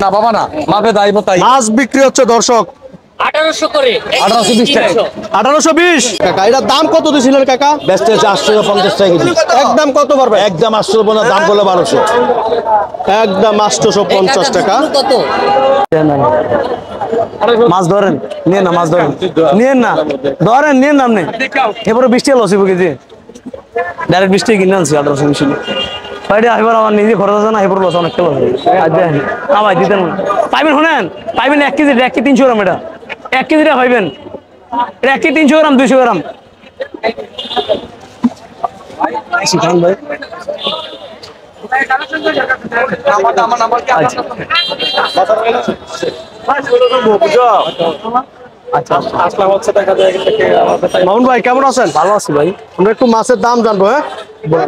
না বাবা না, মাপে দাইব তাই। মাছ বিক্রি হচ্ছে দর্শক 1800 করে 1820 টাকা। 1820 কাকা। এটার দাম কত দিছিলেন কাকা? বেচতে 850 টাকা কেজি। একদম কত পারবে? একদম 850, দাম করলে 1200। একদম 850 টাকা। কত? মাছ ধরেন, নিয়ে না মাছ ধরেন, নিয়ে না ধরেন, নিয়ে না আপনি। এবারে 20 টাকা লস হইব কেজি, ডাইরেক্ট 20 টাকা কিনে আনছি 1820। এবার আমার নিজে খরচ আছে না, এবার লস অনেক লস আমার দিতেন পাইবেন। শোনেন পাইবেন 1 কেজি, 1 কেজি 300 গ্রাম। এটা 1 কেজিটা পাইবেন, 1 কেজি 300 গ্রাম, 200 গ্রাম। মামুন ভাই কেমন আছেন? ভালো আছি ভাই। আমরা একটু মাছের দাম জানবো। হ্যাঁ,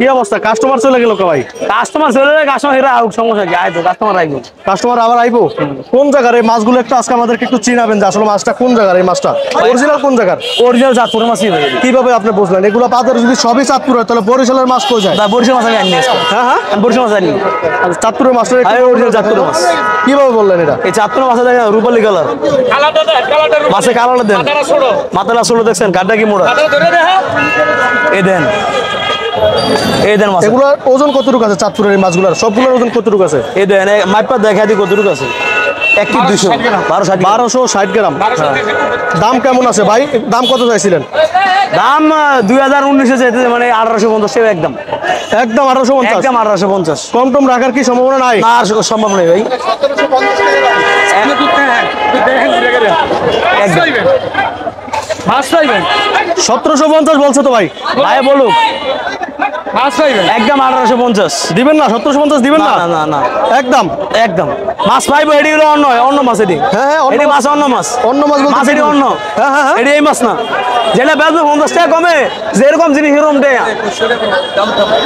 কি অবস্থা? কাস্টমার চলে গেল ভাই? কাস্টমার চলে যায়, কাস্টমার এরা আউট, সমস্যা কি? আইবো কাস্টমার, আইবো কাস্টমার আবার আইবো। কোন জায়গার এই মাছগুলো একটু আজকে আমাদেরকে একটু চিনাবেন যে আসলে মাছটা কোন জায়গার? এই মাছটা অরিজিনাল কোন জায়গার? অরিজিনাল চাঁদপুরের মাছই ভাই। কিভাবে আপনি বুঝলেন? এগুলো বাজারে যদি সবই চাঁদপুর হয় তাহলে বরিশালের মাছ কই যায়? বরিশাল মাছ আমি আনি। হ্যাঁ হ্যাঁ, আমি বরিশাল মাছ আনি। চাঁদপুরের মাছটা অরিজিনাল চাঁদপুরের মাছ। কিভাবে বললেন এটা? এই চাঁদপুরের মাছ দেখেন, রূপালী কালার মাছের কালারটা দেন, মাথাটা ষোলো দেখছেন, গাড্ডা কি মোড়া। এই দেন, এই দেন মাছ। এগুলোর ওজন কতটুকু আছে? চাঁদপুরের এই মাছগুলোর সবগুলোর ওজন কতটুকু আছে? এই দেন, মাইপা দেখা দিই কতটুকু আছে। 1 কেজি 200, 1260 গ্রাম। দাম কেমন আছে ভাই? দাম কত চাইছিলেন? দাম 2019-এ চাইতেছে, মানে 1850 টাকা একদম। একদম 1850? একদম 1850। কম টম রাখার কি সম্ভাবনা নাই? না, আর সম্ভব নেই ভাই। মাছ পাইবেন 1750 বলছে তো ভাই। ভাই বলুক, মাছ পাইবেন একদম 1850 দিবেন না? 1750 দিবেন না? না না না, একদম একদম মাছ পাইবো। এটি হলো অন্য, অন্য মাছ। এটি হ্যাঁ হ্যাঁ, এটি মাছ, অন্য মাছ। অন্য মাছ বলতে মাছ এটি অন্য। হ্যাঁ হ্যাঁ হ্যাঁ। এটি এই মাছ না, যেটা বেচবো 50 টাকা কমে। যেরকম জিনিস এরকম টাকা,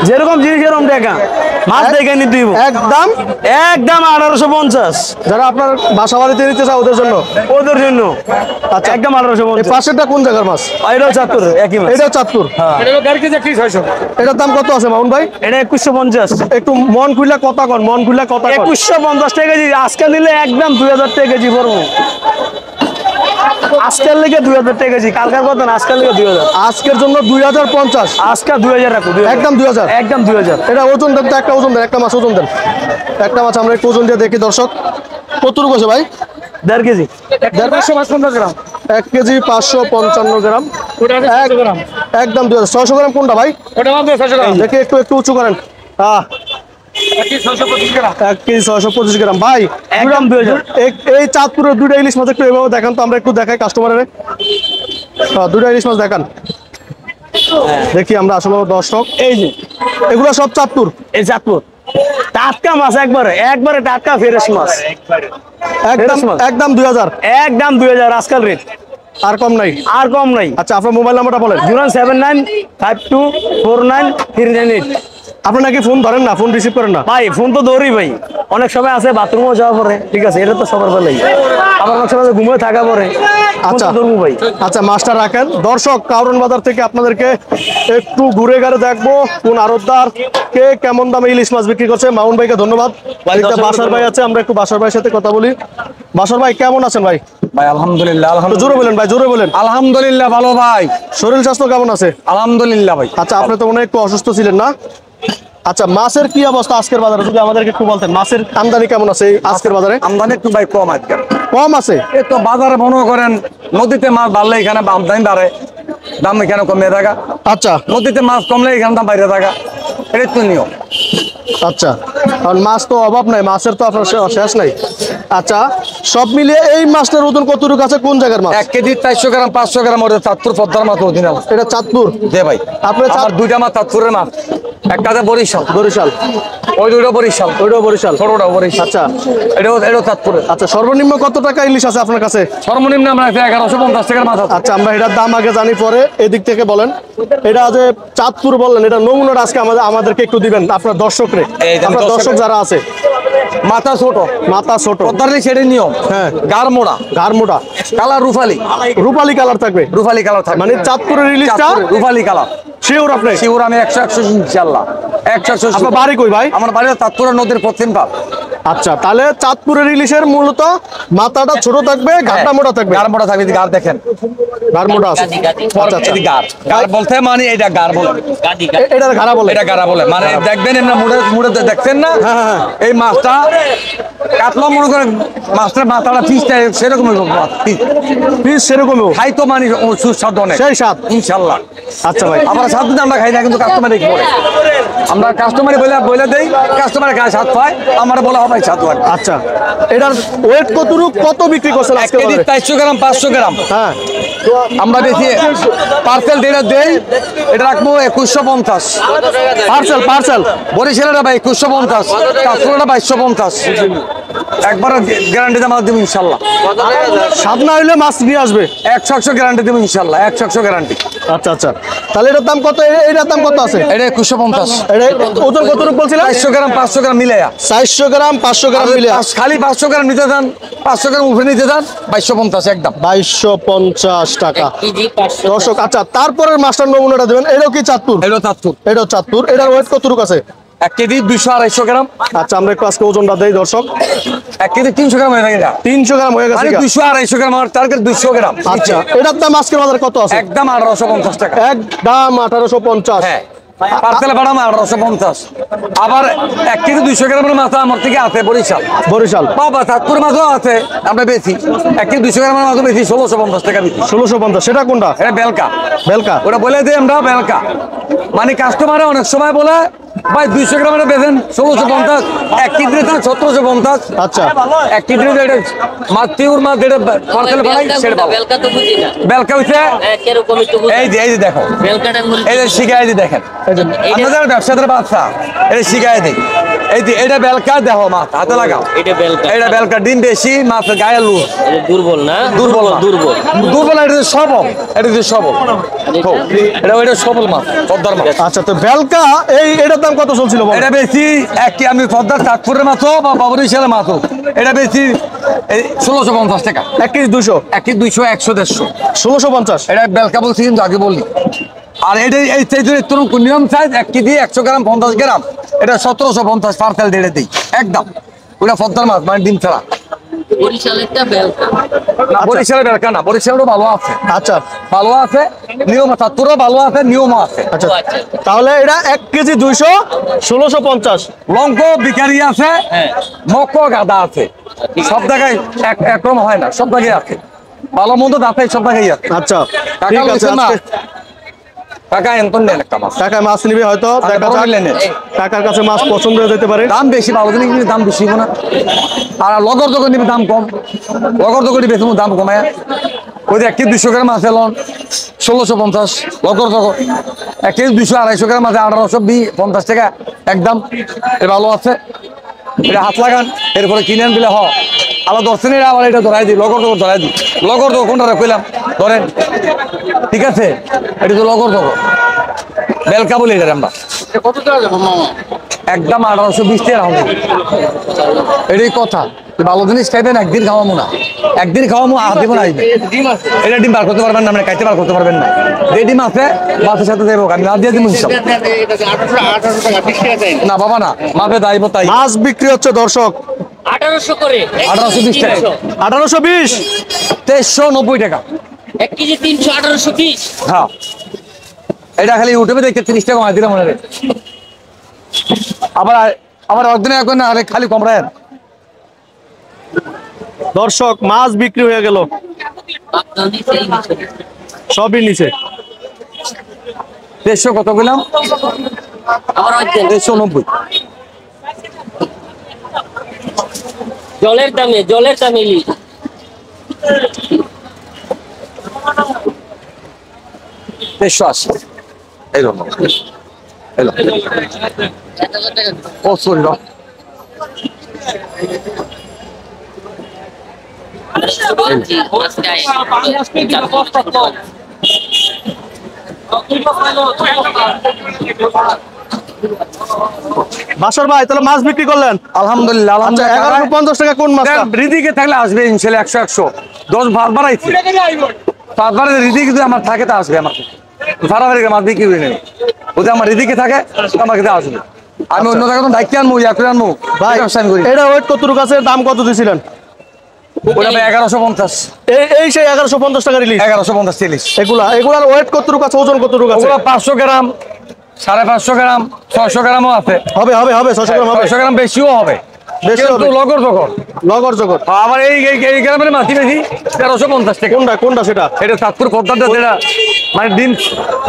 যেরকম জিনিস এরকম টাকা। মাছ দেখে নিতে দিব একদম একদম 1850। যারা আপনার বাসা বাড়িতে নিতে চায় ওদের জন্য। ওদের জন্য আচ্ছা, একদম এই 1850। পাশেরটা কোন জায়গার মাছ? এটাও চাঁদপুর, একই মাছ। এটাও চাঁদপুর। এটা 1.5 কেজি 600। এটার দাম কত আছে মামুন ভাই? এটা 2150। একটু মন খুলে কথা কন, মন খুলে কথা কন। 2150 টাকা কেজি। আজকে নিলে একদম 2000 টাকা কেজি পড়বো। আজকের লেগে 2000 টাকা কেজি, কালকার কথা না, আজকের লেগে 2000। আজকের জন্য 2050। আজকে 2000 রাখো, 2000। একদম 2000। একদম 2000। এটা ওজন দেন তো, একটা ওজন দেন, একটা মাছ ওজন দেন। একটা মাছ আমরা একটু ওজন দিয়ে দেখি দর্শক কতটুকু আছে ভাই। 1.5 কেজি। 1.5 গ্রাম। 1 কেজি 555 গ্রাম। ওটা আছে 600 গ্রাম। একদম 2000। 600 গ্রাম কোনটা ভাই? ওটা মাত্র 600 গ্রাম। দেখি একটু একটু উঁচু করেন। 1 কেজি 625 গ্রাম। 1 কেজি 625 গ্রাম ভাই। একদম 2000। এই চাঁদপুরের দুইটা ইলিশ মাছ একটু এভাবে দেখান তো, আমরা একটু দেখাই কাস্টমারের। দুইটা ইলিশ মাছ দেখান দেখি আমরা আসলে দর্শক। এই যে এগুলো সব চাঁদপুর। এই চাঁদপুর টাটকা মাছ, একবারে একবারে টাটকা ফ্রেশ মাছ। একদম একদম 2000। একদম 2000 আজকাল রেট, আর কম নাই? আর কম নাই। আচ্ছা, আপনার মোবাইল নাম্বারটা বলেন। 07952493998। আপনি নাকি ফোন ধরেন না, ফোন রিসিভ করেন না? ভাই ফোন তো ধরি ভাই, অনেক সময় আছে বাথরুমও যাওয়া পরে, ঠিক আছে, এটা তো সবার বেলাই। আবার অনেক সময় ঘুমিয়ে থাকা পরে। আচ্ছা ধরবো ভাই। আচ্ছা, মাছটা রাখেন। দর্শক, কারণ বাজার থেকে আপনাদেরকে একটু ঘুরে ঘুরে দেখবো কোন আড়তদার কে কেমন দামে ইলিশ মাছ বিক্রি করছে। মামুন ভাইকে ধন্যবাদ। বাসার ভাই আছে, আমরা একটু বাসার ভাইয়ের সাথে কথা বলি। বাসার ভাই কেমন আছেন ভাই? ভাই আলহামদুলিল্লাহ। জোরে বলেন ভাই, জোরে বলেন। আলহামদুলিল্লাহ ভালো ভাই। শরীর স্বাস্থ্য কেমন আছে? আলহামদুলিল্লাহ ভাই। আচ্ছা, আপনি তো মনে হয় একটু অসুস্থ ছিলেন না? আচ্ছা, মাছের কি অবস্থা আজকের বাজারে যদি আমাদেরকে একটু বলতেন। মাছের আমদানি কেমন আছে আজকের বাজারে? আমদানি একটু ভাই কম আজকে। কম আছে? এই তো বাজারে মনে করেন নদীতে মাছ বাড়লে এখানে আমদানি বাড়ে, দাম এখানে কমে থাকা। আচ্ছা নদীতে মাছ কমলে এখানে দাম বাইরে থাকা, এটাই তো নিয়ম। আচ্ছা, কারণ মাছ তো অভাব নাই, মাছের তো আপনার শেষ নাই। আচ্ছা, সব মিলিয়ে এই মাছটার ওজন কতটুকু আছে? কোন জায়গার মাছ? 1 কেজি 400 গ্রাম 500 গ্রাম ওটা চাঁদপুর পদ্মার মাছ অরিজিনাল। এটা চাঁদপুর? দে ভাই, আপনার আমার দুইটা মাছ চাঁদপুরের মাছ, একটাতে বরিশাল। বরিশাল? ওই দুটো বরিশাল, ওইটাও বরিশাল? ছোটটা বরিশাল। আচ্ছা, এটাও চাঁদপুরের। আচ্ছা, সর্বনিম্ন কত টাকা ইলিশ আছে আপনার কাছে? সর্বনিম্ন আমরা 1150 টাকার মাছ আছে। আচ্ছা, আমরা এটার দাম আগে জানি, পরে এদিক থেকে বলেন। এটা যে চাঁদপুর বললেন, এটা নমুনাটা আজকে আমাদেরকে একটু দিবেন, আপনার দর্শকরে, আপনার দর্শক যারা আছে। মাথা ছোট, মাথা ছোট, পদ্মার সেটাই নিয়ম। হ্যাঁ, গাড় মোড়া, ঘাড় মোটা, কালার রুফালি। রূপালী কালার থাকবে? রুফালি কালার থাকবে, মানে চাঁদপুরের ইলিশটা রুফালি কালার। শিওর আপনি? শিওর আমি 100 ইনশাআল্লাহ 100। আপনার বাড়ি কই ভাই? আমার বাড়ি চাঁদপুরের নদীর পশ্চিম পার। আচ্ছা, তাহলে চাঁদপুরের ইলিশের মূলত মাথাটা ছোট থাকবে, ঘাটটা মোটা থাকবে। গার মোটা থাকবে, গার দেখেন, গার মোটা আছে। আচ্ছা আচ্ছা, এই গার গার বলতে মানে এটা গার বলে, এটার ঘাড়া বলে। এটা গারা বলে, মানে দেখবেন এমনি মুড়ে মুড়ে দেখছেন না, এই মাছটা কাটলো মনে করেন মাছটার মাথাটা পিসটা সেরকম পিস সেরকমও খাই তো মানে সুস্বাদু অনেক, সেই স্বাদ। ইনশাল্লাহ। আচ্ছা ভাই, আমরা স্বাদ দিতে আমরা খাই না, কিন্তু কাস্টমার বলে, আমরা কাস্টমারে বলে দেই, কাস্টমারের গায়ে স্বাদ পায়, আমার বলা হবে স্বাদ হয়। আচ্ছা, এটার ওয়েট কত বিক্রি করছেন 1 আজকে কেজি বাজারে? 400 গ্রাম 500 গ্রাম হ্যাঁ, আমরা বেশি পার্সেল দিয়ে দেই, এটা রাখবো 2150। পার্সেল বরিশালের ভাই 2150, কাঁচকলাটা 2250, একবার গ্যারান্টি আমার দেবো ইনশাল্লাহ। স্বাদ না হইলে মাছ নিয়ে আসবে। 100 গ্যারান্টি দেবো ইনশাল্লাহ, 100 গ্যারান্টি। আচ্ছা আচ্ছা, তাহলে এটার দাম কত? এটার দাম কত আছে? এটা 2150। এটা ওজন কতটুকু বলছিলেন? 400 গ্রাম 500 গ্রাম মিলে 400 গ্রাম 500 গ্রাম মিলে খালি 500 গ্রাম নিতে যান, 500 গ্রাম উপরে নিতে যান 2250 একদম। 2250 টাকা দর্শক। আচ্ছা, তারপরের মাছটার নমুনাটা দেবেন। এটাও কি চাঁদপুর? এটাও চাঁদপুর। এটার ওয়েট কতটুকু আছে? 1 কেজি 200-250 গ্রাম। আচ্ছা, আমরা একটু আজকে ওজনটা দেই দর্শক। 1 কেজি 300 গ্রাম হয়ে থাকে, 300 গ্রাম হয়ে গেছে। 200-250 গ্রাম, আমার টার্গেট 200 গ্রাম। আচ্ছা, এটার দাম আজকের বাজারে কত আছে? একদম 1850 টাকা। একদম 1850। হ্যাঁ, পার্সেলে পাঠাম 1850। আবার 1 কেজি 200 গ্রামের মাছ আমার থেকে আছে বরিশাল বাবা, চাঁদপুর মাছও আছে, আমরা বেশি 1 কেজি 200 গ্রামের মাছও বেশি 1650 টাকা বিক্রি। 1650। সেটা কোনটা? এটা বেলকা, ওটা বলে দিই আমরা বেলকা, মানে কাস্টমারে অনেক সময় বলে ভাই 200 গ্রামের বেচেন 1650, 1 কেজি 1750। আচ্ছা, 1 কেজি এটা মাছ পিওর মাছ, যেটা পার্সেলে পাঠাই সেটা ভালো। বেলকা হইছে এই যে দেখো, এই যে শিখাই দি দেখেন, আপনাদের ব্যবসাদের বাচ্চা এটা শিখাই দিই। এই যে এটা বেলকা, দেখো মাছ হাতে লাগাও, এটা বেলকা, ডিম বেশি, মাছের গায়ে লুজ, দুর্বল না, দুর্বল, এটা যে সবল, এটা সবল মাছ, পদ্মার মাছ। আচ্ছা, তো বেলকা এটার দাম কত চলছিল? এটা বেশি আমি পদ্মার চাঁদপুরের মাছও বা বরিশালের মাছও এটা বেশি 1650 টাকা। 1 কেজি 200, 1 কেজি 200, 100, 150, 1650। এটা বেলকা বলছি কিন্তু আগে বললি। আর এটা এই নিয়ম সাইজ 1 কেজি 100 গ্রাম 50 গ্রাম, এটা 1750 পার্সেল দিয়ে দিই একদম। ওটা পদ্মার মাছ, মানে ডিম ছাড়া। বরিশালের বেলকা না, বরিশালেরও ভালো আছে। আচ্ছা, ভালো আছে নিয়ম, চাঁদপুরও ভালো আছে, নিয়মও আছে। আচ্ছা, তাহলে এটা 1 কেজি 200, 1650। লঙ্ক বিকারি আছে, মক্ক গাদা আছে, সব জায়গায় একরকম হয় না, সব জায়গায় আছে, ভালো মন্দ দাঁতে সব জায়গায় আছে। আচ্ছা, টাকা ঠিক আছে। লইছেন না, টাকা এনতন নেন একটা মাছ, টাকায় মাছ নিবে হয়তো, আচ্ছা, দেখা বড় যাক। নিলেন। টাকার কাছে মাছ পছন্দ হয়ে যেতে পারে। দাম বেশি, ভালো জিনিস নিলে দাম বেশি না। আর লগর দোকান নিবে দাম কম, লগর দোকান নিবে দাম কমায়। ওই যে 1 কেজি 200 গ্রাম আছে লন 1650, লগর দোকান 1 কেজি 200-250 গ্রাম আছে 1850 টাকা একদম। এ ভালো আছে, এটা হাত লাগান, এরপরে কিনে আন দিলে আলাদা দর্শনে আবার এটা ধরাই দিই, লগর দোকান কোনটা কইলাম ধরেন, ঠিক আছে? এটা তো লগর দোকান, বেলকা বলি এটা আমরা। একদম 1820 টাকা হবে, এটাই কথা। ভালো জিনিস খাইবেন, একদিন খাওয়াবো না, একদিন খাওয়াবো, আর দিব না। এটা ডিম বার করতে পারবেন না, মানে খাইতে বার করতে পারবেন না। যে ডিম আছে মাছের সাথে দেবো, আমি না দিয়ে দিব হিসাব না বাবা, না মাপে দাইব তাই। মাছ বিক্রি হচ্ছে দর্শক 1800 করে, 1820 টাকা, 1820, 2390 টাকা 1 কেজি 300, 1820। হ্যাঁ, এটা খালি ইউটিউবে দেখতে 30 টাকা কমাই দিলাম মনে রে। আবার একদিনে এখন না, আরে খালি কমরায়েন। দর্শক মাছ বিক্রি হয়ে গেল, সবই নিচে। 150 কত বললাম? 190। জলের দামে ইলিশ। 180 এইরকম। ও সরি না, বাসর ভাই, তাহলে মাছ বিক্রি করলেন আলহামদুলিল্লাহ। 1150 টাকা। কোন মাছ? রিদিকে থাকলে আসবে ইনশাল্লাহ 100-100। 10 বার বাড়াইছি, 5 বার রিদিক যদি আমার থাকে তা আসবে আমার সারা বাড়ি মাছ বিক্রি করে নেবে। ওদের আমার রিদিকে থাকে আমার কাছে আসবে। আমি অন্য জায়গায় তো দায়িত্ব আনবো ইয়া করে আনবো ভাই এই ব্যবসা আমি করি এটা ওয়েট কত আছে, দাম কত দিছিলেন? ওটা ভাই 1150 এই সেই 1150 টাকা রিলিজ। 1150 40 এগুলার ওয়েট কত আছে, ওজন কত আছে? ওগুলো 500 গ্রাম 550 গ্রাম 600 গ্রামও আছে, হবে 600 গ্রাম হবে, 600 গ্রাম বেশিও হবে, বেশি হবে। কিন্তু লগর লগর জগৎ আবার এই গ্রামের মাটি বেশি 1350 টাকা। কোনটা সেটা? এটা চাঁদপুর পদ্মাটা যেটা মানে ডিম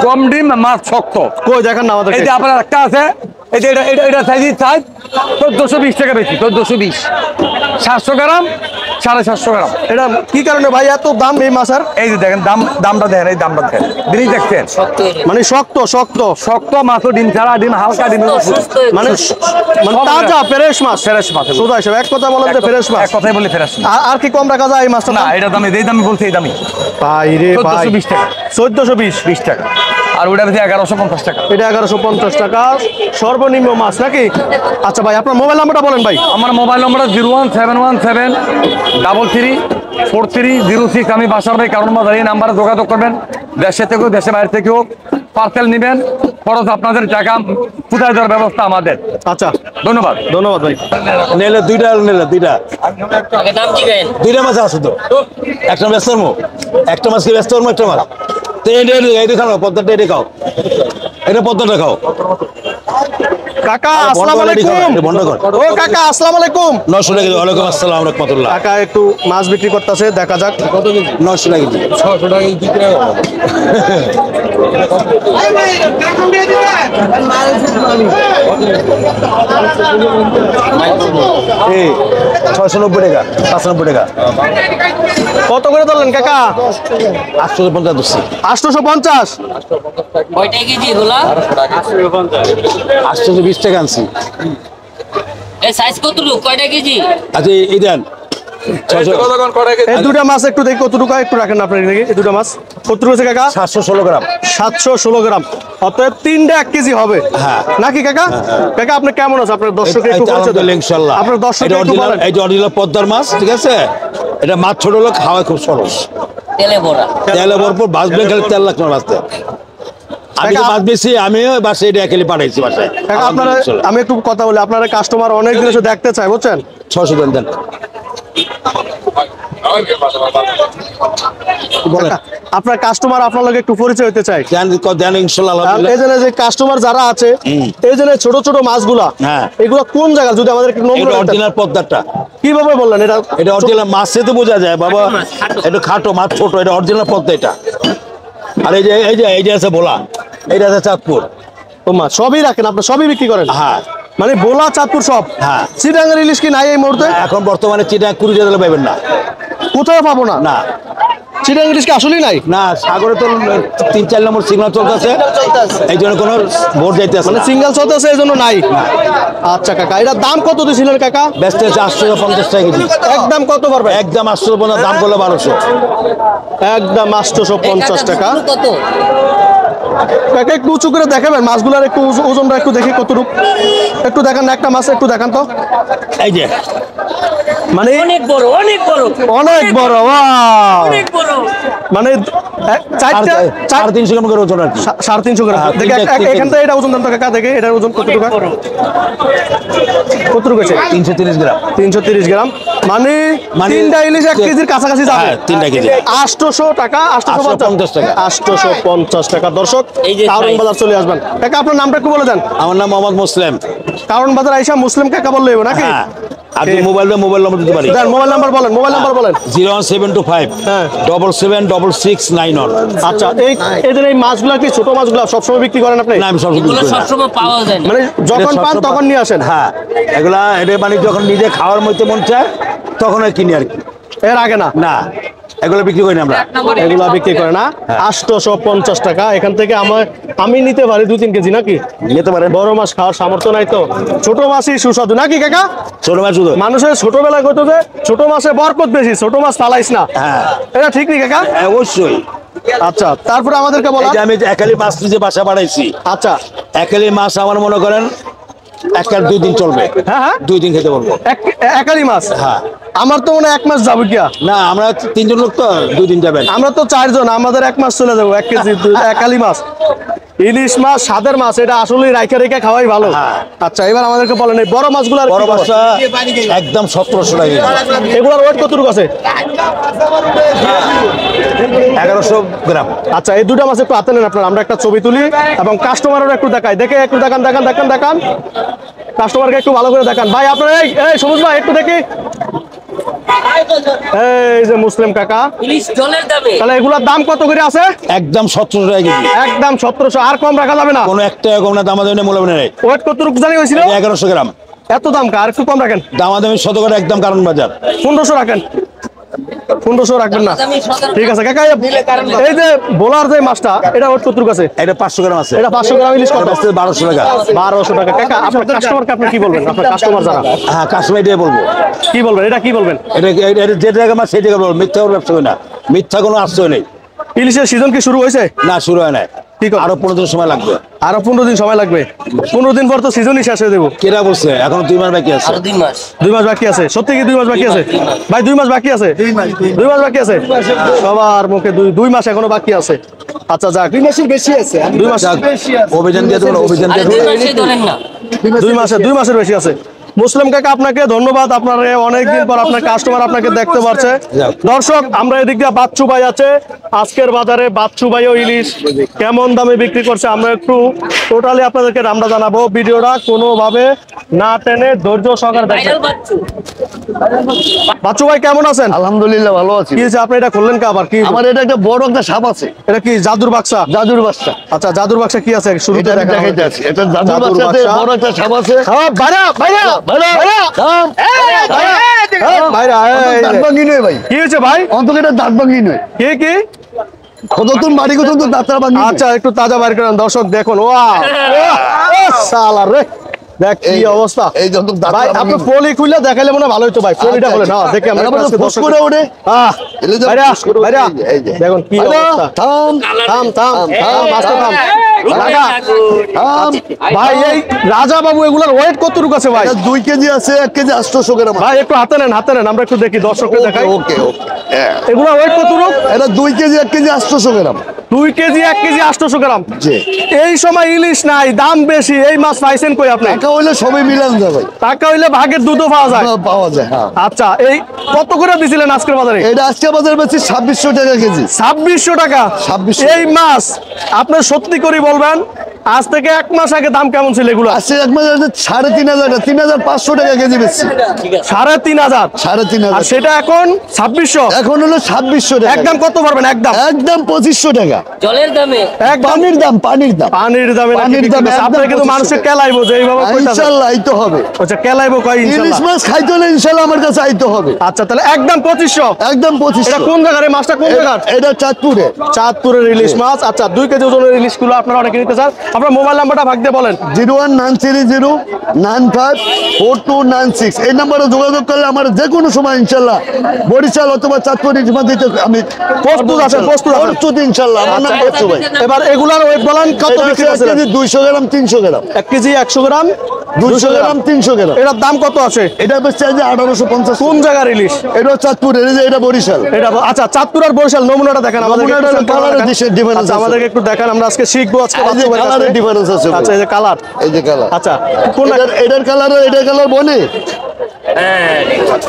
কম, ডিম মাছ শক্ত। কই দেখান না আমাদের। এই যে আপনার একটা আছে, এই যে এটা সাইজ 1420 টাকা বেশি, 1420 700 গ্রাম 750 গ্রাম। এটা কি কারণে ভাই এত দাম এই মাছের? এই যে দেখেন দামটা দেখেন, এই দামটা দেখেন, জিনিস দেখছেন মানে শক্ত শক্ত মাছ, ডিম ছাড়া, ডিম হালকা, ডিম মানে তাজা ফ্রেশ মাছ। ফ্রেশ মাছ সোজা হিসেবে এক কথা বলেন যে ফ্রেশ মাছ। এক কথাই বলি ফ্রেশ। আর কি কম রাখা যায় এই মাছটা? না, এটা দামে যেই দামি বলছে এই দামি ভাই রে ভাই 1420 টাকা, 1420 টাকা। আর ওটা বেশি 1150 টাকা। এটা 1150 টাকা সর্বনিম্ন মাছ নাকি? আচ্ছা ভাই আপনার মোবাইল নাম্বারটা বলেন ভাই। আমার মোবাইল নম্বর 01717334306। আমি বাসার ভাই কারণ বাজার, এই নাম্বারে যোগাযোগ করবেন। দেশে থেকেও দেশের বাইরে থেকেও পার্সেল নেবেন, খরচ আপনাদের, টাকা কোথায় দেওয়ার ব্যবস্থা আমাদের। আচ্ছা ধন্যবাদ ভাই। নিলে দুইটা আগে দাম জিগাইন। মাছ আছে তো, একটা ব্যস্ত একটা মাছকে ব্যস্ত একটা মাছ তো এটা খাও, পদ্মাটা এটা খাও, এটা পদ্মাটা খাও। কাকা আসসালামু আলাইকুম। বন্ধ কর। ও কাকা আসসালামু আলাইকুম। 900 টাকা। ওয়ালাইকুম আসসালাম রাহমাতুল্লাহ। কাকা একটু মাছ বিক্রি করতেছে, দেখা যাক। 900 টাকা কেজি। 600 টাকা দিতে এই 690 টাকা, 95 টাকা। কত করে ধরলেন কাকা? 850 দিচ্ছি। 850। কয়টা কেজি হলো? 820 টাকা আনছি। এই সাইজ কতটুকু? কয়টা কেজি? আচ্ছা এই দেন 600। এই দুটা মাছ একটু দেখি কতটুকু, একটু রাখেন না আপনার এদিকে। এই দুটা মাছ কতটুকু আছে কাকা? 716 গ্রাম। 716 গ্রাম। অতএব 3টা 1 কেজি হবে হ্যাঁ। নাকি কাকা? কাকা আপনি কেমন আছেন? আপনার দর্শক একটু পরিচয় দেন। ইনশাআল্লাহ। আপনার দর্শক এটা একটু বলেন। এই যে অরিজিনাল পদ্মার মাছ, ঠিক আছে? এটা মাছ ছোট হলো, খাওয়া খুব সহজ। তেলে ভরা। তেলে ভরপুর, ভাজবেন খালি তেল লাগবে না ভাজতে। আমি তো মাছ বেশি, আমিও বাসায় এটা একেলি পাঠাইছি বাসায়। কাকা আপনারা, আমি একটু কথা বলি, আপনারা কাস্টমার অনেক দিন এসে দেখতে চায়, বুঝছেন? 600 দেন। কাকা, আপনার কাস্টমার আপনার লগে একটু পরিচয় হতে চাই। দেন ইনশাআল্লাহ। আর এই যে কাস্টমার যারা আছে, এই যে ছোট ছোট মাছগুলা, হ্যাঁ। এগুলো কোন জায়গা যদি আমাদের একটু নম্বর এটা দিতেন। অরিজিনাল পদ্মাটা। কিভাবে বললেন এটা? এটা অরিজিনাল মাছে তো বোঝা যায় বাবা, এটা খাটো মাছ, ছোট। এটা অরিজিনাল পদ্মা এটা। আর এই যে আছে ভোলা, এটা আছে চাঁদপুর। ও মাছ সবই রাখেন আপনার, সবই বিক্রি করেন? হ্যাঁ। মানে ভোলা, চাঁদপুর সব? হ্যাঁ। চিটাঙ্গের ইলিশ কি নাই এই মুহূর্তে? এখন বর্তমানে চিটাং 20 টাকা পাবেন না। কোথাও পাবো না? না চিটাঙ্গের ইলিশ কি আসলেই নাই? না, সাগরে তো 3-4 নম্বর সিগন্যাল চলতেছে, এই জন্য কোনো ভোট যাইতে আছে মানে না। সিঙ্গেল চলতেছে এই জন্য নাই। আচ্ছা কাকা, এটা দাম কত দিয়েছিলেন কাকা? ব্যস্ত আছে 850 টাকা কেজি। একদম কত পারবে? একদম 850, দাম করলে 1200। একদম 850 টাকা। কত? কাকা একটু উঁচু করে দেখাবেন মাছগুলার, একটু ওজনটা একটু দেখি কতটুকু, একটু দেখান না, একটা মাছ একটু দেখান তো। এই যে মানে অনেক বড়, অনেক বড়, অনেক বড়। ওয়াও! অনেক বড়। মানে চারটা 350 গ্রাম করে ওজন আর কি। 350 গ্রাম। হ্যাঁ, দেখে তিনটা। এখান থেকে এটা ওজন দেন তো কাকা, দেখে এটার ওজন কতটুকু? কতটুকু আছে? 330 গ্রাম। 330 গ্রাম। মানে 3টা ইলিশ 1 কেজির কাছাকাছি যাবে। হ্যাঁ, 3টা কেজি। 800 টাকা, 850 টাকা। 850 টাকা। দর্শক এই যে কারণ বাজার চলে আসবেন। কাকা আপনার নামটা একটু বলে দেন। আমার নাম মোহাম্মদ মুসলিম। কারণ বাজার আইসা মুসলিম কাকা বললে হবে নাকি? হ্যাঁ। আপনি মোবাইল নম্বর দিতে পারি। দেন মোবাইল নাম্বার বলেন, মোবাইল নাম্বার বলেন। 01725 হ্যাঁ। 776691। আচ্ছা, এই যে এই মাছগুলা কি ছোট মাছগুলা সবসময় বিক্রি করেন আপনি? না, আমি সব এগুলো সবসময় পাওয়া যায় না। মানে যখন পান তখন নিয়ে আসেন? হ্যাঁ, এগুলা এটা মানে যখন নিজে খাওয়ার মধ্যে মন চায় তখন কিনি আর কি। এর আগে না? না, এগুলো বিক্রি করি না আমরা। এগুলা বিক্রি করে না। 850 টাকা। এখান থেকে আমি নিতে পারি 2-3 কেজি নাকি? নিতে পারেন। বড় মাছ খাওয়ার সামর্থ্য নাই তো। ছোট মাছই সুস্বাদু নাকি কাকা? ছোট মাছ শুধু। মানুষের ছোটবেলায় কইতো যে ছোট মাছে বরকত বেশি, ছোট মাছ ফালাইস না। হ্যাঁ, এটা ঠিক নেই কাকা? অবশ্যই। আচ্ছা, তারপরে আমাদেরকে বলা। এই যে আমি একালি মাছ নিজে বাসা বাড়াইছি। আচ্ছা, একালি মাছ আমার মনে করেন 1 আর 2 দিন চলবে। হ্যাঁ হ্যাঁ, 2 দিন খেতে বলবো। একালি মাছ। হ্যাঁ। আমার তো মনে হয় 1 মাস যাবে কি না আমরা 3 জন লোক তো 2 দিন যাবেন। আমরা তো 4 জন, আমাদের 1 মাস চলে যাবো 1 কেজি একালি মাছ। ইলিশ মাছ স্বাদের মাছ, এটা আসলে রাইখা রেখে খাওয়াই ভালো। আচ্ছা এবার আমাদেরকে বলেন এই বড় মাছগুলো বড় মাছটা একদম 1700 টাকা কেজি। এগুলোর ওয়েট কতটুকু আছে? 1100 গ্রাম। আচ্ছা এই দুটো মাছ একটু হাতে নেন আপনারা, আমরা একটা ছবি তুলি এবং কাস্টমারের একটু দেখাই। দেখে একটু দেখান দেখান দেখান দেখান কাস্টমারকে একটু ভালো করে দেখান। ভাই আপনারা এই সবুজ ভাই একটু দেখি, এই যে মুসলিম কাকা, ইলিশ জলের দামে তাহলে এগুলোর দাম কত করে আছে? একদম 1700 টাকা কেজি। একদম 1700, আর কম রাখা যাবে না? কোনো 1 টাকা কম না, দামাদামি মূল্য নেই। ওয়েট কতটুকু জানি হয়েছিল? 1100 গ্রাম। এত দাম কা, আর একটু কম রাখেন। দামাদামি শতকরা একদম কারণ বাজার। 1500 রাখেন, 1500 রাখবেন না? আমি সতেরো ঠিক আছে কাকা। এই যে বোলার যে মাছটা, এটা ওয়েট কতটুকু আছে? এটা 500 গ্রাম আছে। এটা 500 গ্রাম ইলিশ কত? 1200 টাকা। 1200 টাকা। কাকা আপনার কাস্টমারকে আপনি কি বলবেন? আপনার কাস্টমার যারা, হ্যাঁ কাশ্মীর দিয়ে বলবো। কি বলবেন? এটা কি বলবেন? এটা যে জায়গা মাছ সেই জায়গা বলবো, মিথ্যা কোনো ব্যবসা করি না, মিথ্যা কোনো আশ্রয় নেই। ইলিশের সিজন কি শুরু হয়েছে? না শুরু হয় নাই, কি কর? আরো 15 দিন সময় লাগবে। আরো 15 দিন সময় লাগবে? 15 দিন পর তো সিজনই শেষ হয়ে দেবো। কেরা বলছে এখন 2 মাস বাকি আছে। আরো 2 মাস 2 মাস বাকি আছে? সত্যি কি 2 মাস বাকি আছে? ভাই 2 মাস বাকি আছে? 2 মাস বাকি আছে সবার মুখে, 2 মাস এখনো বাকি আছে। আচ্ছা যাক, 2 মাসের বেশি আছে। 2 মাস অভিযান দিয়ে দেবো, অভিযান আরে দিয়ে 2 দেবো। মাসে ধরেন না। 2 মাসের বেশি আছে। মুসলিম কাকা আপনাকে ধন্যবাদ, আপনার অনেকদিন পর আপনার কাস্টমার আপনাকে দেখতে পাচ্ছে। দর্শক আমরা এদিক দিয়ে বাচ্চু ভাই আছে, আজকের বাজারে বাচ্চু ভাইও ইলিশ কেমন দামে বিক্রি করছে আমরা একটু টোটালি আপনাদেরকে আমরা জানাবো। ভিডিওটা কোনোভাবে না টেনে ধৈর্য সহকারে দেখেন। ভাইরাল বাচ্চু বাচ্চু ভাই কেমন আছেন? আলহামদুলিল্লাহ ভালো আছি। কি হয়েছে আপনি এটা খুললেন কে আবার? কি আমার এটা একটা বড় একটা সাপ আছে, এটা কি জাদুর বাক্সা? জাদুর বাচ্চা। আচ্ছা জাদুর বাক্সা কি আছে শুরুতে এটা আমি দেখা দেখাইতে আছি। এটা জাদুর জাদুর বাচ্চাতে বাক্সা। বড় একটা সাপ আছে। ভাইরা ভাইরা ভাইরা, থাম। ভাইরা দাঁত ভাঙি নয় ভাই, কি হয়েছে ভাই? অন্তত এটা দাঁত ভাঙি নয়। কি কি? কতক্ষণ বাড়ি কত দাঁতটা ভাঙি। আচ্ছা একটু তাজা বাইর করেন দর্শক দেখুন। ওয়াও সালা রে, দেখ কি অবস্থা। এই যত দাঁত ভাই আপনি পলি খুলে দেখাইলে মনে হয় ভালো হতো ভাই। পলিটা বলে না দেখে আমরা আজকে ফোস দর্শক করে ওঠে। আহ এলে যে ভাইরা ফোস করে ওঠে, ভাইরা এই যে। দেখুন কি ভাইরা, অবস্থা। থাম, থাম থাম থাম আস্তে থাম। রাগা। থাম। ভাই এই রাজা বাবু এগুলোর ওয়েট কতটুকু আছে ভাই? এটা 2 কেজি আছে, 1 কেজি 800 গ্রাম। ভাই একটু হাতে নেন, হাতে নেন, আমরা একটু দেখি দর্শককে দেখাই। ওকে ওকে, হ্যাঁ। এগুলোর ওয়েট কতটুকু? এটা 2 কেজি 1 কেজি 800 গ্রাম। 2 কেজি 1 কেজি 800 গ্রাম। জি। এই সময় ইলিশ নাই, দাম বেশি, এই মাছ পাইছেন কই আপনি? টাকা হইলে সবই মিলান যায় ভাই, টাকা হইলে ভাগের দুধও পাওয়া যায়। পাওয়া যায়। হ্যাঁ, আচ্ছা এই কত করে দিছিলেন আজকের বাজারে? এটা আজকে বাজার বেশি 2600 টাকা কেজি। 2600 টাকা। 2600 এই মাছ আপনি সত্যি করে বলবেন আজ থেকে 1 মাস আগে দাম কেমন ছিল এগুলো? আজকে এক মাস 3500 3500 টাকা কেজি বেশি। 3500। 3500। আর সেটা এখন 2600। এখন হলো 2600 টাকা। একদম কত পারবেন? একদম একদম 2500 টাকা। জলের দামে একদম পানির দাম, পানির দাম। পানির দামে নাকি পানির বিক্রি দামে করছে? একদম আপনারা কিন্তু 2500 মানুষকে টাকা। কেলাইবো যে এইভাবে কইতাছে। ইনশাআল্লাহ আইতে হবে। আচ্ছা কেলাইবো কয় ইলিশ ইনশাআল্লাহ। মাছ খাইতে হলে ইনশাআল্লাহ আমার কাছে আইতে হবে। আচ্ছা তাহলে একদম 2500। একদম এটা 2500। কোন জায়গার? এই মাছটা কোন জায়গার? এটা চাঁদপুরে। চাঁদপুরের ইলিশ মাছ। আচ্ছা 2 কেজি ওজনের ইলিশ গুলো আপনারা অনেকে নিতে চান, আপনার মোবাইল নাম্বারটা ভাগ দিয়ে বলেন। 01930954296 এই নম্বরে যোগাযোগ করলে আমার যে কোনো সময় ইনশাআল্লাহ বরিশাল অথবা চাঁদপুর ইলিশ মাছ দিতে আমি প্রস্তুত আছেন? প্রস্তুত আছেন? প্রস্তুত ইনশাআল্লাহ। আমার নাম বাচ্চু ভাই। এবার এগুলার ওয়েট বলেন কত এটা বিক্রি হচ্ছে 1 করছেন? কেজি 200 গ্রাম 300 গ্রাম। 1 কেজি 100 গ্রাম 200 গ্রাম 300 গ্রাম। এটার দাম কত আছে? এটা বেচছে যে 1850। কোন জায়গার ইলিশ? এটা চাঁদপুরের, এই যে এটা বরিশাল। এটা আচ্ছা চাঁদপুর আর বরিশাল নমুনাটা দেখেন আমাদের। নমুনাটা কালারের difference আছে। আমাদেরকে একটু দেখান, আমরা আজকে শিখবো আজকে এই যে বাচ্চু ভাইয়ের কাছ কালারের থেকে। ডিফারেন্স আছে ভাই। আচ্ছা এই যে কালার। এই যে কালার। আচ্ছা কোনটা? এটার কালার আর এটার কালার বনে।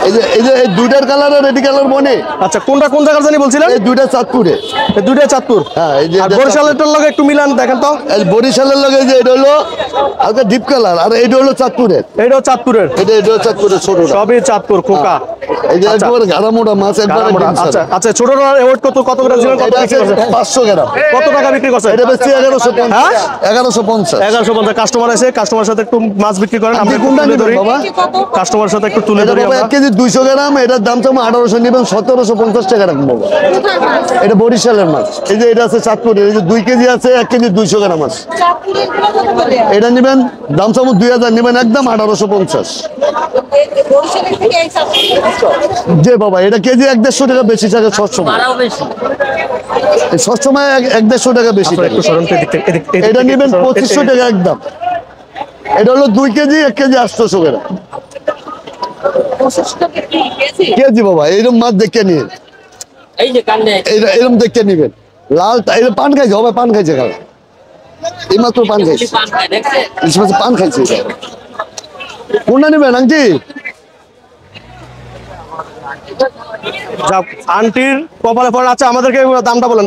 এই যে এই দুইটার কালার আর এটি কালার বনে। আচ্ছা কোনটা কোন জায়গার জানি বলছিলেন? এই দুইটা চাঁদপুরে। এই দুইটা চাঁদপুর। হ্যাঁ, এই যে আর এটা বরিশালেরটার লগে একটু মিলান দেখেন তো। এই বরিশালের লগে যে এটা হলো হালকা ডিপ কালার, আর এটা হলো চাঁদপুরের। এটাও চাঁদপুরের। এটা চাঁদপুরের ছোটটা। সবই চাঁদপুর খোকা। এই যে আচ্ছা। একবার গাড়া মোটা মাছ, একবার আচ্ছা আচ্ছা ছোটটা ওয়েট কত করে দিলেন? কত এটা বিক্রি আছে করছেন? 500 গ্রাম। কত টাকা বিক্রি করছেন? এটা বেশি 1150। হ্যাঁ? 1150। 1150। কাস্টমার আছে, কাস্টমার সাথে একটু মাছ বিক্রি করেন, আমরা আপনি একটু কোনটা তুলে নেবেন ধরি। বাবা? কাস্টমার সাথে একটু তুলে এটা ধরি বাবা আমরা। 1 কেজি 200 গ্রাম, এটার দাম তো 1800 নেবেন, 1750 টাকা রাখবো বাবা। এটা বরিশালের মাছ। এই যে এটা আছে চাঁদপুরের, এই যে 2 কেজি আছে, 1 কেজি 200 গ্রাম আছে। এটা নেবেন, দাম চামো 2000 নেবেন, একদম 1850। যে বাবা এটা কেজি 150 টাকা বেশি থাকে সবসময়। আরো বেশি সবসময় 150 টাকা বেশি আপনারা থাকে। একটু সরেন তো এদিক থেকে, এদিক এটা থেকে নেবেন একটু সরেন। 2500 টাকা একদম। এটা হলো 2 কেজি 1 কেজি 800 গ্রাম। কেজি বাবা এইরকম মাছ দেখে নিয়ে এই যে কান্দে এরকম দেখে নিবেন লাল এটা পান খাইছে হবে পান খাইছে কাল এই মাত্র পান খাইছে পান খায় দেখছে ইলিশ মাছ পান খাইছে কোনটা নেবেন আংটি যাক, আন্টির কপালে পড়ে। আচ্ছা আমাদেরকে দামটা বলেন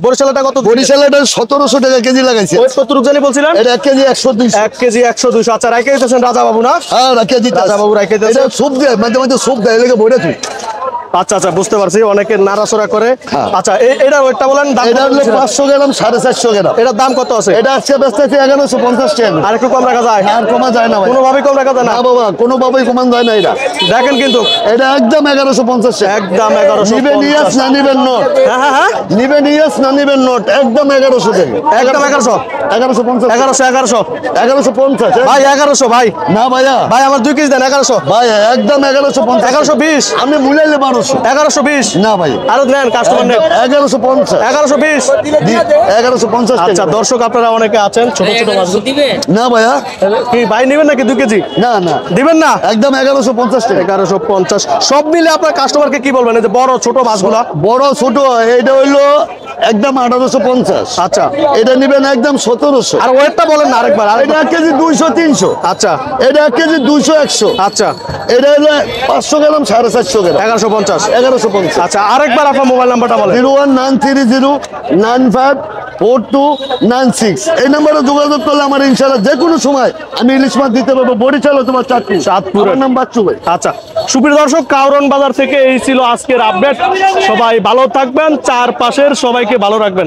বরিশালটা কত? বরিশালে এটা 1700 টাকা কেজি লাগাইছে ওই কতটুকু জানি বলছিলেন? এটা 1 কেজি 100 200 1 কেজি 100 200। আচ্ছা রাইকে দিতেছেন রাজা বাবু না? হ্যাঁ রাখিয়ে দিতে রাজা বাবু রাইখে দিতেছে। এটা সুপ দেয় মাঝে মাঝে সুপ দেয় এলাকা বইটা তুই আচ্ছা আচ্ছা বুঝতে পারছি, অনেকে নাড়াচড়া করে। হ্যাঁ। আচ্ছা এটা ওইটা বলেন দাম এটা কত হলো বলছিলেন? 500 গ্রাম 450 গ্রাম এটার দাম কত আছে? এটা আজকে বেচতেছে 1150 টাকা আর একটু কম রাখা যায়? আর কমা যায় না ভাই কোনোভাবেই কম রাখা যায় না? না বাবা কোনোভাবেই কমান যায় না এটা দেখেন কিন্তু এটা একদম 1150 টাকা একদম 1150। নিবেন ইয়াস না নিবেন নোট হ্যাঁ হ্যাঁ হ্যাঁ নিবেন ইয়াস না নিবেন নোট একদম 1100 টাকা একদম 1100 1150 1150 ভাই 1100 ভাই না ভাইয়া ভাই আমার 2 কেজি দেন 1100 ভাই একদম 1150 1120 আমি মুলাইলে 1200 1120 না ভাই আরো নেন কাস্টমার নেন 1150 1120। 1150 আচ্ছা টাকা দর্শক আপনারা অনেকে আছেন ছোট ছোট মাছ দিবে না ভাইয়া কি ভাই নেবেন নাকি 2 কেজি না না দিবেন না? একদম 1150 টাকা 1150 সব মিলে আপনার কাস্টমারকে কি বলবেন এই যে বড় ছোট মাছগুলা? বড় ছোট এটা হইলো একদম 1850 আচ্ছা এটা নিবেন একদম 1700 আর ওয়েটটা বলেন না আরেকবার এটা 1 কেজি 200 300 আচ্ছা এটা 1 কেজি 200 100 আচ্ছা এটা হলো 500 গ্রাম 450 গ্রাম 1150। 1150 আচ্ছা আরেকবার আপনার মোবাইল নাম্বারটা বলেন। 01930954296 এই নম্বরে যোগাযোগ করলে আমার ইনশাআল্লাহ যে কোনো সময় আমি ইলিশ মাছ দিতে পারবো বরিশাল তোমার চাঁদপুর আমার নাম বাচ্চু ভাই আচ্ছা সুপ্রিয় দর্শক কাউরন বাজার থেকে এই ছিল আজকের আপডেট। সবাই ভালো থাকবেন, চারপাশের সবাইকে ভালো রাখবেন।